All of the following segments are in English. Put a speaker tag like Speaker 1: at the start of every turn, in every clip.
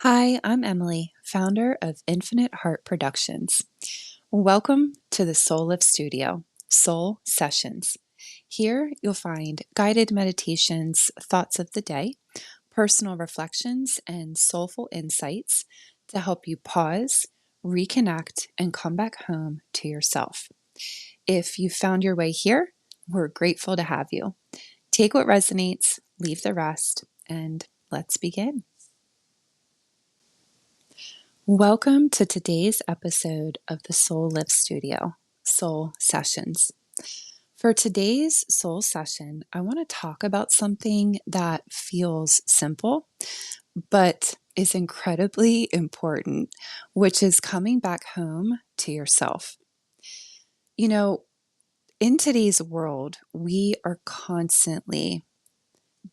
Speaker 1: Hi, I'm Emily, founder of Infinite Heart Productions. Welcome to the Soul Lift Studio, Soul Sessions. Here you'll find guided meditations, thoughts of the day, personal reflections, and soulful insights to help you pause, reconnect, and come back home to yourself. If you found your way here, we're grateful to have you. Take what resonates, leave the rest, and let's begin. Welcome to today's episode of the Soul Lift Studio, Soul Sessions. For today's Soul Session, I want to talk about something that feels simple, but is incredibly important, which is coming back home to yourself. You know, in today's world, we are constantly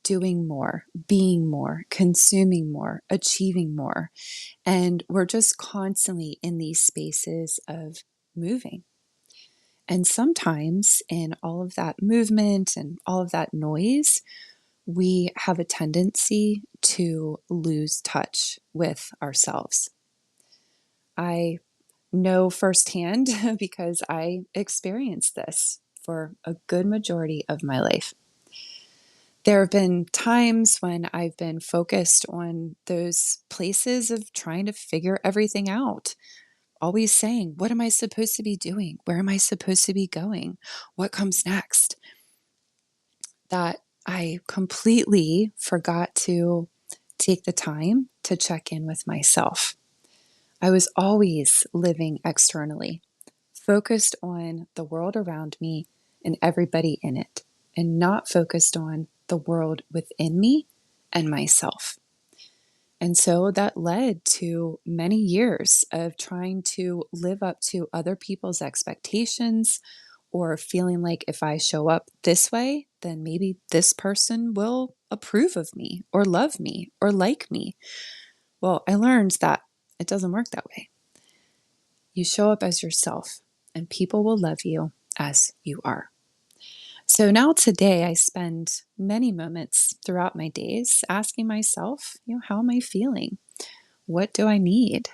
Speaker 1: doing more, being more, consuming more, achieving more. And we're just constantly in these spaces of moving. And sometimes in all of that movement and all of that noise, we have a tendency to lose touch with ourselves. I know firsthand because I experienced this for a good majority of my life. There have been times when I've been focused on those places of trying to figure everything out, always saying, what am I supposed to be doing? Where am I supposed to be going? What comes next? That I completely forgot to take the time to check in with myself. I was always living externally, focused on the world around me and everybody in it, and not focused on the world within me and myself. And so that led to many years of trying to live up to other people's expectations or feeling like if I show up this way, then maybe this person will approve of me or love me or like me. Well, I learned that it doesn't work that way. You show up as yourself, and people will love you as you are. So now today, I spend many moments throughout my days asking myself, how am I feeling? What do I need?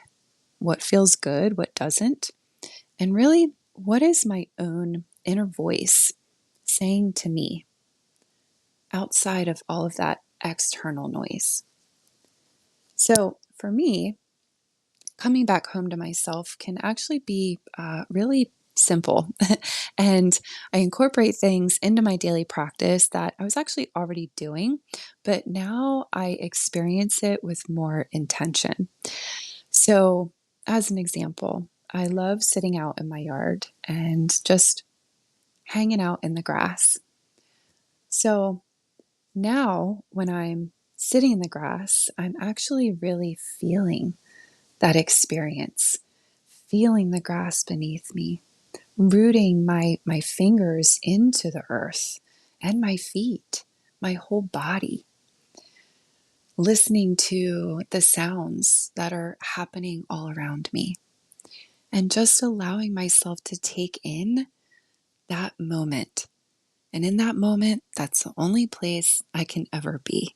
Speaker 1: What feels good? What doesn't? And really, what is my own inner voice saying to me outside of all of that external noise? So for me, coming back home to myself can actually be really simple. And I incorporate things into my daily practice that I was actually already doing, but now I experience it with more intention. So, as an example, I love sitting out in my yard and just hanging out in the grass. So now when I'm sitting in the grass, I'm actually really feeling that experience, feeling the grass beneath me, rooting my fingers into the earth and my feet, my whole body, listening to the sounds that are happening all around me, and just allowing myself to take in that moment. And in that moment, that's the only place I can ever be.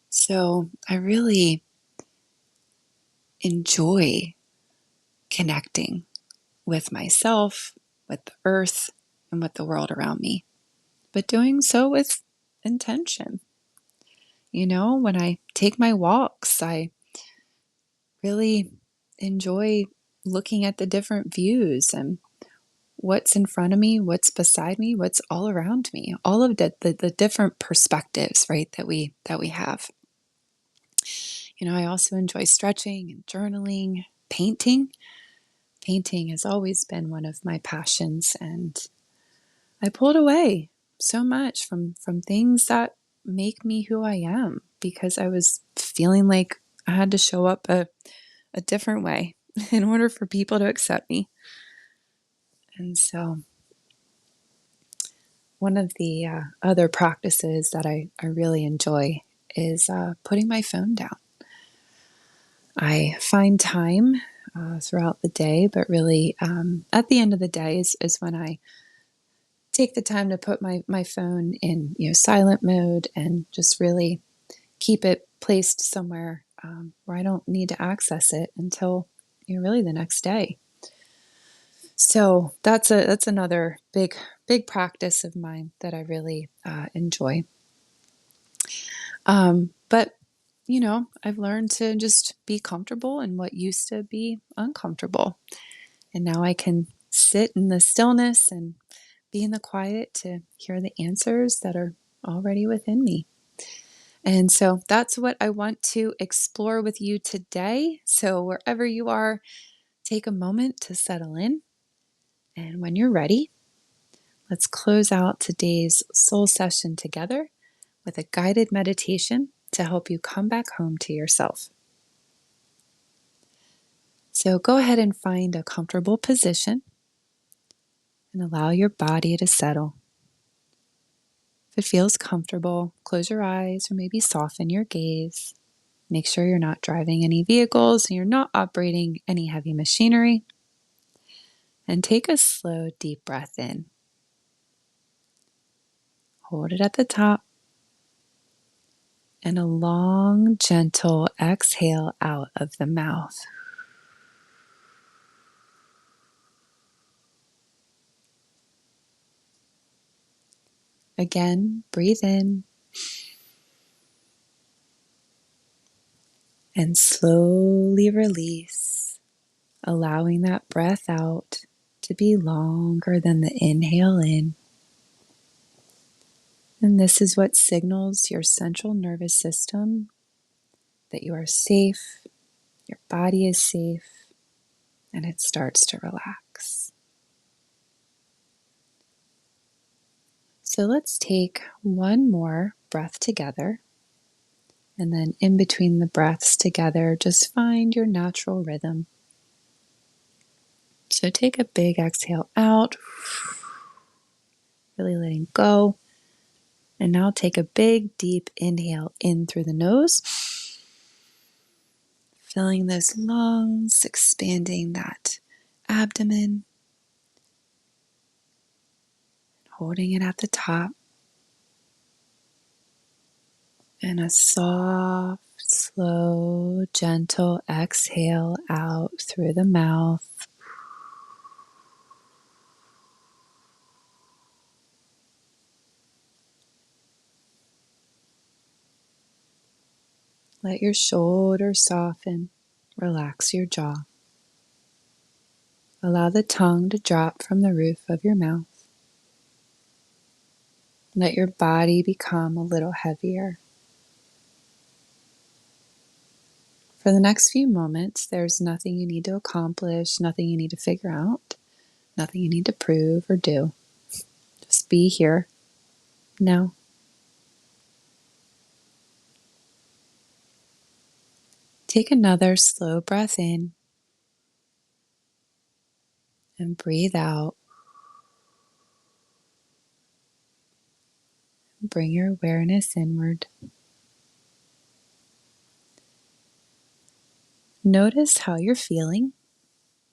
Speaker 1: So I really enjoy connecting with myself, with the earth, and with the world around me, but doing so with intention. When I take my walks, I really enjoy looking at the different views and what's in front of me, what's beside me, what's all around me, all of the different perspectives, right, that we have. I also enjoy stretching and journaling, painting. Painting has always been one of my passions, and I pulled away so much from things that make me who I am because I was feeling like I had to show up a different way in order for people to accept me. And so one of the other practices that I really enjoy is putting my phone down. I find time throughout the day, but really at the end of the day is when I take the time to put my phone in silent mode and just really keep it placed somewhere where I don't need to access it until really the next day. So that's another big practice of mine that I really enjoy. But I've learned to just be comfortable in what used to be uncomfortable, and now I can sit in the stillness and be in the quiet to hear the answers that are already within me. And so that's what I want to explore with you today. So wherever you are, take a moment to settle in. And when you're ready, let's close out today's soul session together with a guided meditation to help you come back home to yourself. So go ahead and find a comfortable position and allow your body to settle. If it feels comfortable, close your eyes or maybe soften your gaze. Make sure you're not driving any vehicles and you're not operating any heavy machinery. And take a slow, deep breath in. Hold it at the top. And a long, gentle exhale out of the mouth. Again, breathe in. And slowly release, allowing that breath out to be longer than the inhale in. And this is what signals your central nervous system that you are safe, your body is safe, and it starts to relax. So let's take one more breath together. And then in between the breaths together, just find your natural rhythm. So take a big exhale out, really letting go. And now take a big, deep inhale in through the nose, filling those lungs, expanding that abdomen, holding it at the top. And a soft, slow, gentle exhale out through the mouth. Let your shoulders soften. Relax your jaw. Allow the tongue to drop from the roof of your mouth. Let your body become a little heavier. For the next few moments, there's nothing you need to accomplish, nothing you need to figure out, nothing you need to prove or do. Just be here now. Take another slow breath in and breathe out. Bring your awareness inward. Notice how you're feeling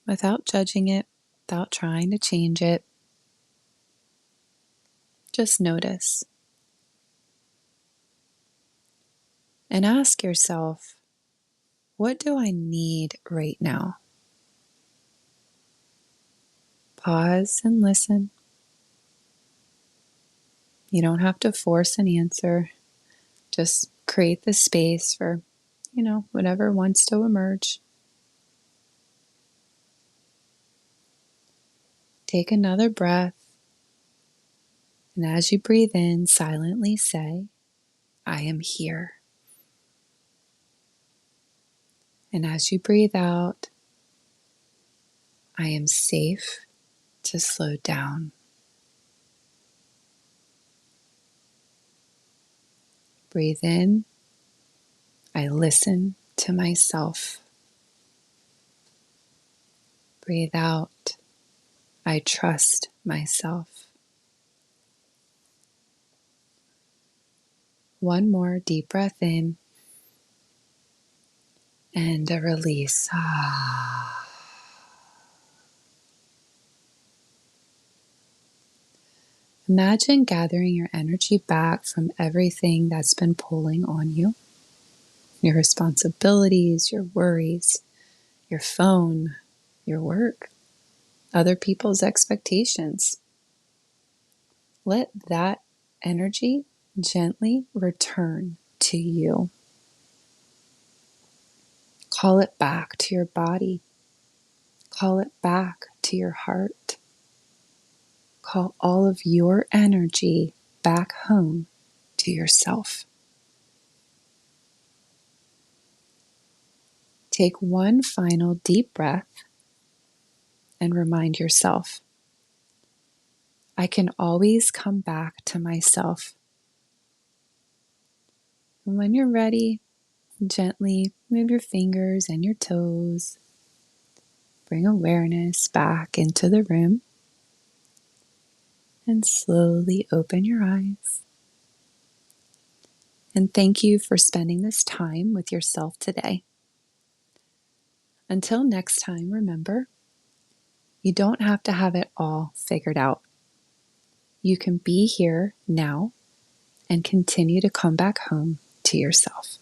Speaker 1: without judging it, without trying to change it. Just notice. And ask yourself, what do I need right now? Pause and listen. You don't have to force an answer. Just create the space for, whatever wants to emerge. Take another breath. And as you breathe in, silently say, I am here. And as you breathe out, I am safe to slow down. Breathe in. I listen to myself. Breathe out. I trust myself. One more deep breath in and a release. Imagine gathering your energy back from everything that's been pulling on you. your responsibilities, your worries, your phone, your work, other people's expectations. Let that energy gently return to you. Call it back to your body. Call it back to your heart. Call all of your energy back home to yourself. Take one final deep breath and remind yourself, I can always come back to myself. And when you're ready, gently move your fingers and your toes. Bring awareness back into the room and slowly open your eyes. And thank you for spending this time with yourself today. Until next time, remember, you don't have to have it all figured out. You can be here now and continue to come back home to yourself.